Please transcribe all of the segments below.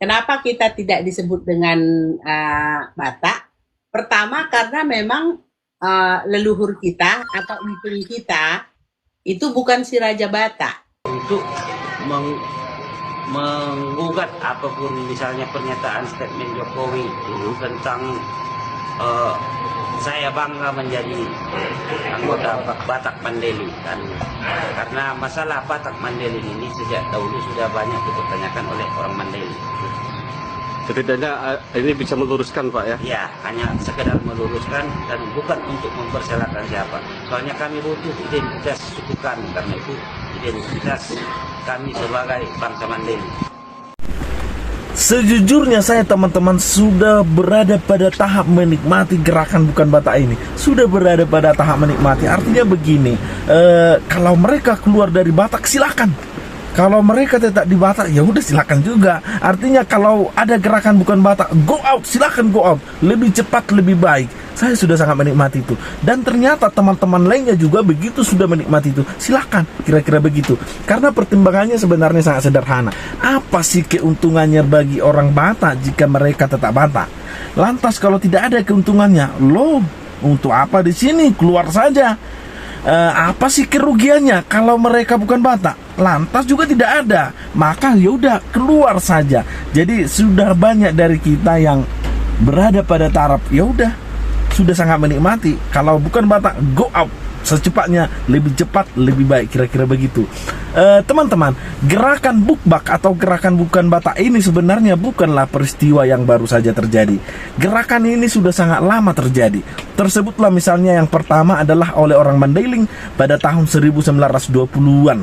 Kenapa kita tidak disebut dengan Batak? Pertama karena memang leluhur kita atau impun kita itu bukan si Raja Batak. Untuk menggugat apapun misalnya pernyataan statement Jokowi itu tentang saya bangga menjadi anggota Batak Mandailing kan, karena masalah Batak Mandailing ini sejak dahulu sudah banyak dipertanyakan oleh orang Mandailing. Setidaknya ini bisa meluruskan Pak ya? Ya, hanya sekedar meluruskan dan bukan untuk mempersalahkan siapa. Soalnya kami butuh identitas suku kami, karena itu identitas kami sebagai bangsa Mandailing. Sejujurnya saya teman-teman sudah berada pada tahap menikmati gerakan bukan Batak ini. Sudah berada pada tahap menikmati. Artinya begini, kalau mereka keluar dari Batak silakan. Kalau mereka tetap di Batak, ya udah silakan juga. Artinya kalau ada gerakan bukan Batak, go out, silakan go out. Lebih cepat, lebih baik. Saya sudah sangat menikmati itu. Dan ternyata teman-teman lainnya juga begitu sudah menikmati itu. Silakan, kira-kira begitu. Karena pertimbangannya sebenarnya sangat sederhana. Apa sih keuntungannya bagi orang Batak jika mereka tetap Batak? Lantas kalau tidak ada keuntungannya, loh, untuk apa di sini? Keluar saja. Apa sih kerugiannya kalau mereka bukan Batak? Lantas juga tidak ada, maka yaudah keluar saja. Jadi sudah banyak dari kita yang berada pada taraf yaudah sudah sangat menikmati. Kalau bukan Batak, go out secepatnya, lebih cepat, lebih baik, kira-kira begitu. Teman-teman, gerakan bukbak atau gerakan bukan Batak ini sebenarnya bukanlah peristiwa yang baru saja terjadi. Gerakan ini sudah sangat lama terjadi. Tersebutlah misalnya yang pertama adalah oleh orang Mandailing pada tahun 1920-an.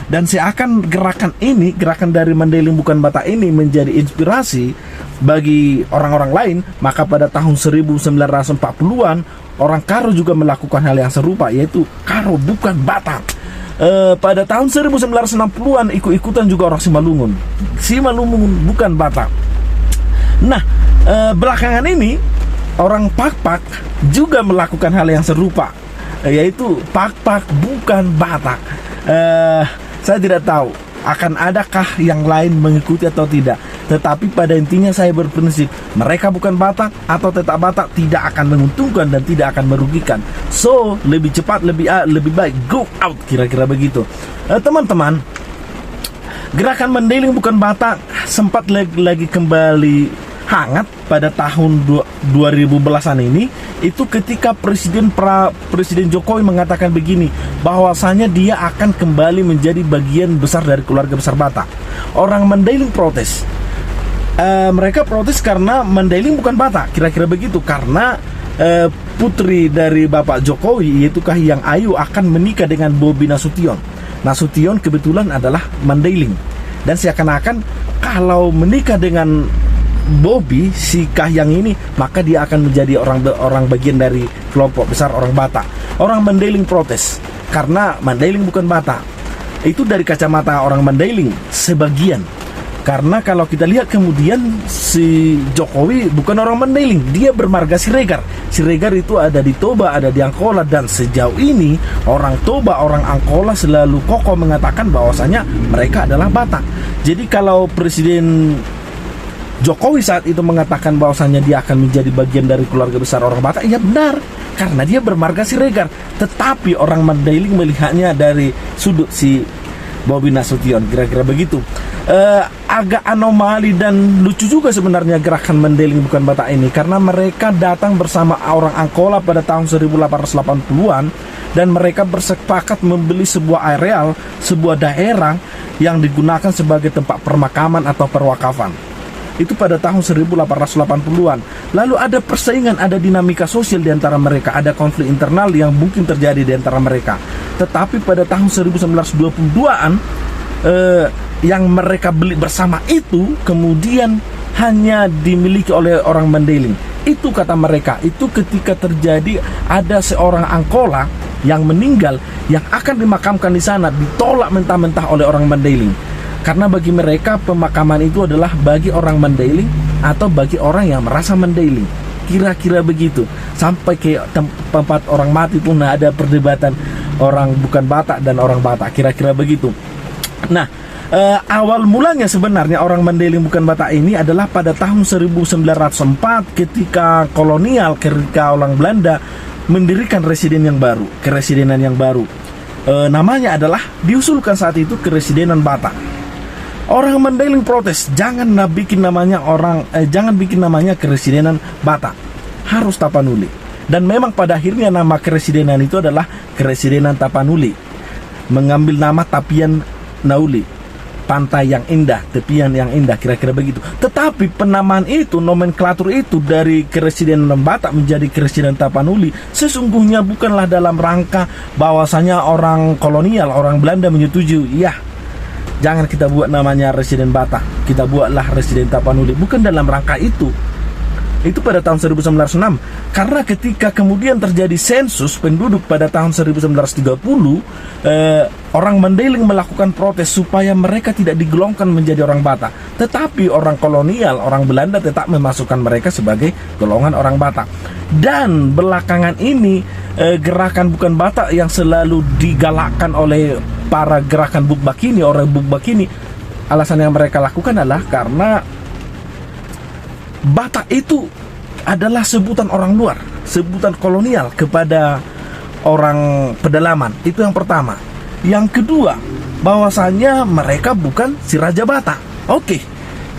Dan seakan gerakan ini, gerakan dari Mandailing bukan Batak ini menjadi inspirasi bagi orang-orang lain, maka pada tahun 1940-an orang Karo juga melakukan hal yang serupa, yaitu Karo bukan Batak. Pada tahun 1960-an ikut-ikutan juga orang Simalungun. Simalungun bukan Batak. Nah, belakangan ini orang Pakpak juga melakukan hal yang serupa, yaitu Pakpak bukan Batak. Saya tidak tahu akan adakah yang lain mengikuti atau tidak. Tetapi pada intinya saya berprinsip, mereka bukan Batak atau tetap Batak tidak akan menguntungkan dan tidak akan merugikan. So, lebih cepat, lebih baik go out, kira-kira begitu. Teman-teman, gerakan Mandailing bukan Batak sempat lagi kembali hangat pada tahun 2010-an ini. Itu ketika Presiden Jokowi mengatakan begini, bahwasanya dia akan kembali menjadi bagian besar dari keluarga besar Batak. Orang Mandailing protes. Mereka protes karena Mandailing bukan Batak, kira-kira begitu. Karena putri dari Bapak Jokowi, yaitu Kahiyang Ayu, akan menikah dengan Bobi Nasution. Nasution kebetulan adalah Mandailing. Dan seakan-akan kalau menikah dengan Bobi, si Kahiyang ini, maka dia akan menjadi orang bagian dari kelompok besar orang Batak. Orang Mandailing protes karena Mandailing bukan Batak. Itu dari kacamata orang Mandailing sebagian. Karena kalau kita lihat kemudian si Jokowi bukan orang Mandailing, dia bermarga Siregar. Siregar itu ada di Toba, ada di Angkola, dan sejauh ini orang Toba, orang Angkola selalu kokoh mengatakan bahwasanya mereka adalah Batak. Jadi kalau Presiden Jokowi saat itu mengatakan bahwasanya dia akan menjadi bagian dari keluarga besar orang Batak, ya benar, karena dia bermarga Siregar. Tetapi orang Mandailing melihatnya dari sudut si Bobi Nasution, kira-kira begitu. Agak anomali dan lucu juga sebenarnya gerakan Mandailing bukan Batak ini, karena mereka datang bersama orang Angkola pada tahun 1880-an dan mereka bersepakat membeli sebuah areal, sebuah daerah yang digunakan sebagai tempat permakaman atau perwakafan. Itu pada tahun 1880-an. Lalu ada persaingan, ada dinamika sosial di antara mereka, ada konflik internal yang mungkin terjadi di antara mereka. Tetapi pada tahun 1922-an yang mereka beli bersama itu kemudian hanya dimiliki oleh orang Mandailing. Itu kata mereka, itu ketika terjadi ada seorang Angkola yang meninggal yang akan dimakamkan di sana, ditolak mentah-mentah oleh orang Mandailing. Karena bagi mereka pemakaman itu adalah bagi orang Mandailing atau bagi orang yang merasa Mandailing. Kira-kira begitu. Sampai ke tempat orang mati pun ada perdebatan orang bukan Batak dan orang Batak. Kira-kira begitu. Nah, Awal mulanya sebenarnya orang Mandailing bukan Batak ini adalah pada tahun 1904 ketika kolonial, ketika orang Belanda mendirikan keresidenan yang baru. Namanya adalah diusulkan saat itu Keresidenan Batak. Orang Mandailing protes, jangan bikin namanya Keresidenan Batak, harus Tapanuli. Dan memang pada akhirnya nama keresidenan itu adalah Keresidenan Tapanuli, mengambil nama Tapian Nauli, pantai yang indah, tepian yang indah, kira-kira begitu. Tetapi penamaan itu, nomenklatur itu dari Keresidenan Batak menjadi Keresidenan Tapanuli sesungguhnya bukanlah dalam rangka bahwasanya orang kolonial, orang Belanda menyetujui, ya jangan kita buat namanya Residen Batak, kita buatlah Residen Tapanuli. Bukan dalam rangka itu. Itu pada tahun 1906. Karena ketika kemudian terjadi sensus penduduk pada tahun 1930, orang Mandailing melakukan protes supaya mereka tidak digolongkan menjadi orang Batak. Tetapi orang kolonial, orang Belanda tetap memasukkan mereka sebagai golongan orang Batak. Dan belakangan ini gerakan bukan Batak yang selalu digalakkan oleh para gerakan Bukbakini, orang Bukbakini, alasan yang mereka lakukan adalah karena Batak itu adalah sebutan orang luar, sebutan kolonial kepada orang pedalaman. Itu yang pertama. Yang kedua, bahwasanya mereka bukan si Raja Batak. Oke,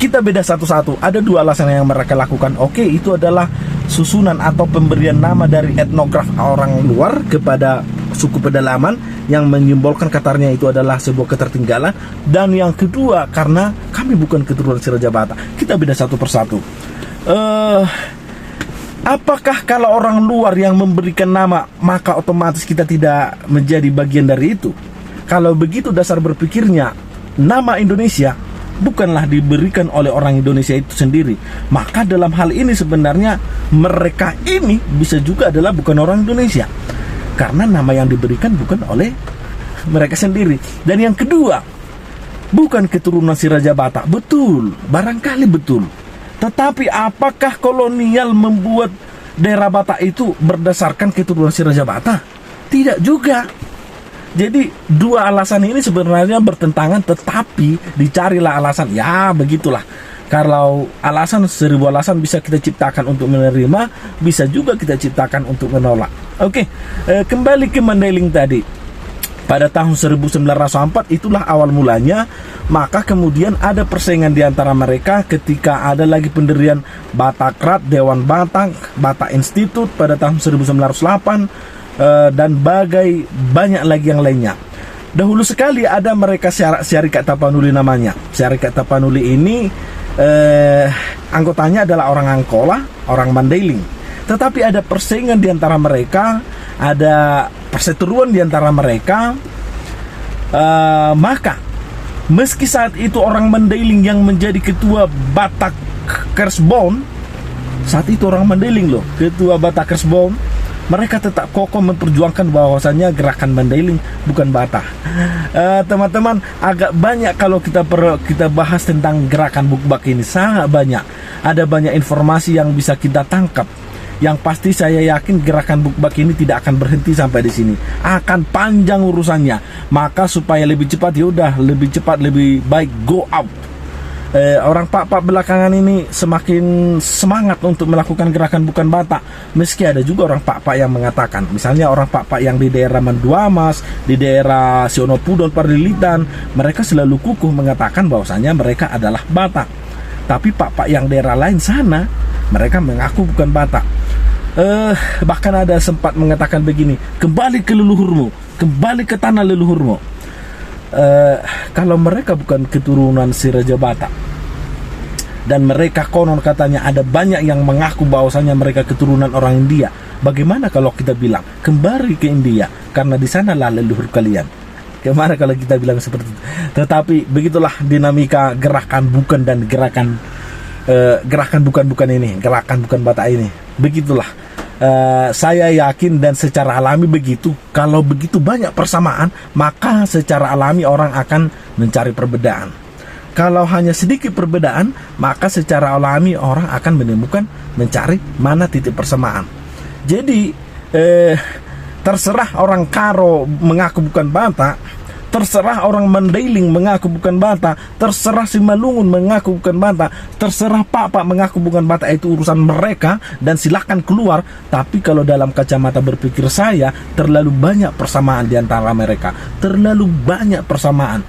kita beda satu-satu. Ada dua alasan yang mereka lakukan. Oke, itu adalah susunan atau pemberian nama dari etnograf orang luar kepada suku pedalaman yang menyimbolkan katanya itu adalah sebuah ketertinggalan. Dan yang kedua, karena kami bukan keturunan si Raja Batak. Kita beda satu persatu. Apakah kalau orang luar yang memberikan nama maka otomatis kita tidak menjadi bagian dari itu? Kalau begitu dasar berpikirnya, nama Indonesia bukanlah diberikan oleh orang Indonesia itu sendiri. Maka dalam hal ini sebenarnya mereka ini bisa juga adalah bukan orang Indonesia, karena nama yang diberikan bukan oleh mereka sendiri. Dan yang kedua, bukan keturunan si Raja Batak. Betul, barangkali betul. Tetapi apakah kolonial membuat daerah Batak itu berdasarkan keturunan si Raja Batak? Tidak juga. Jadi dua alasan ini sebenarnya bertentangan, tetapi dicarilah alasan. Ya begitulah. Kalau alasan, 1000 alasan bisa kita ciptakan untuk menerima, bisa juga kita ciptakan untuk menolak. Oke, kembali ke Mandailing tadi. Pada tahun 1904 itulah awal mulanya. Maka kemudian ada persaingan di antara mereka ketika ada lagi pendirian Batakrat, Dewan Batak, Batak Institute pada tahun 1908, dan banyak lagi yang lainnya. Dahulu sekali ada mereka Syarikat Tapanuli namanya. Syarikat Tapanuli ini anggotanya adalah orang Angkola, orang Mandailing. Tetapi ada persaingan di antara mereka, ada perseteruan di antara mereka. Maka meski saat itu orang Mandailing yang menjadi ketua Batak Kersbon, saat itu orang Mandailing loh, ketua Batak Kersbon, mereka tetap kokoh memperjuangkan bahwasannya gerakan Mandailing bukan Batak. Teman-teman, agak banyak kalau kita bahas tentang gerakan Bukbak ini, sangat banyak. Ada banyak informasi yang bisa kita tangkap. Yang pasti saya yakin gerakan Bukbak ini tidak akan berhenti sampai di sini. Akan panjang urusannya. Maka supaya lebih cepat, lebih cepat lebih baik go out. Orang Pak-Pak belakangan ini semakin semangat untuk melakukan gerakan bukan Batak. Meski ada juga orang Pak-Pak yang mengatakan, misalnya orang Pak-Pak yang di daerah Manduamas, di daerah Sionopudon, Parlilitan, mereka selalu kukuh mengatakan bahwasanya mereka adalah Batak. Tapi Pak-Pak yang daerah lain sana, mereka mengaku bukan Batak. Bahkan ada sempat mengatakan begini, kembali ke leluhurmu, kembali ke tanah leluhurmu. Kalau mereka bukan keturunan si Raja Batak, dan mereka konon katanya ada banyak yang mengaku bahwasanya mereka keturunan orang India, bagaimana kalau kita bilang kembali ke India karena di sanalah leluhur kalian? Gimana kalau kita bilang seperti itu? Tetapi begitulah dinamika gerakan bukan dan gerakan bukan ini, gerakan bukan Batak ini. Begitulah. Saya yakin dan secara alami begitu. Kalau begitu banyak persamaan, maka secara alami orang akan mencari perbedaan. Kalau hanya sedikit perbedaan, maka secara alami orang akan mencari mana titik persamaan. Jadi terserah orang Karo mengaku bukan Batak, terserah orang Mandailing mengaku bukan Batak, terserah si Malungun mengaku bukan Batak, terserah Pak mengaku bukan Batak, itu urusan mereka dan silakan keluar. Tapi kalau dalam kacamata berpikir saya, terlalu banyak persamaan di antara mereka, terlalu banyak persamaan.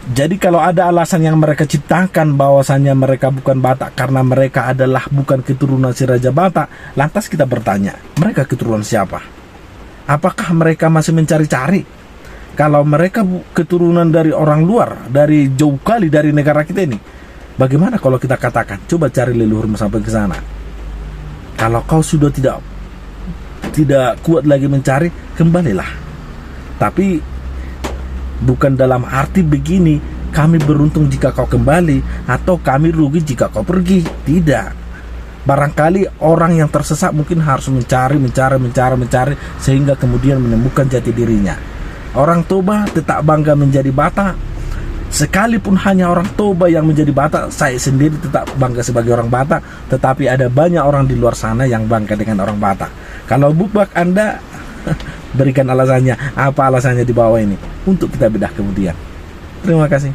Jadi kalau ada alasan yang mereka ciptakan bahwasannya mereka bukan Batak karena mereka adalah bukan keturunan si Raja Batak, lantas kita bertanya, mereka keturunan siapa? Apakah mereka masih mencari-cari? Kalau mereka keturunan dari orang luar, dari jauh kali dari negara kita ini, bagaimana kalau kita katakan, coba cari leluhurmu sampai ke sana? Kalau kau sudah tidak kuat lagi mencari, kembalilah. Tapi bukan dalam arti begini, kami beruntung jika kau kembali atau kami rugi jika kau pergi. Tidak. Barangkali orang yang tersesat mungkin harus mencari sehingga kemudian menemukan jati dirinya. Orang Toba tetap bangga menjadi Batak. Sekalipun hanya orang Toba yang menjadi Batak, saya sendiri tetap bangga sebagai orang Batak. Tetapi ada banyak orang di luar sana yang bangga dengan orang Batak. Kalau bubak Anda berikan alasannya, apa alasannya di bawah ini untuk kita bedah kemudian. Terima kasih.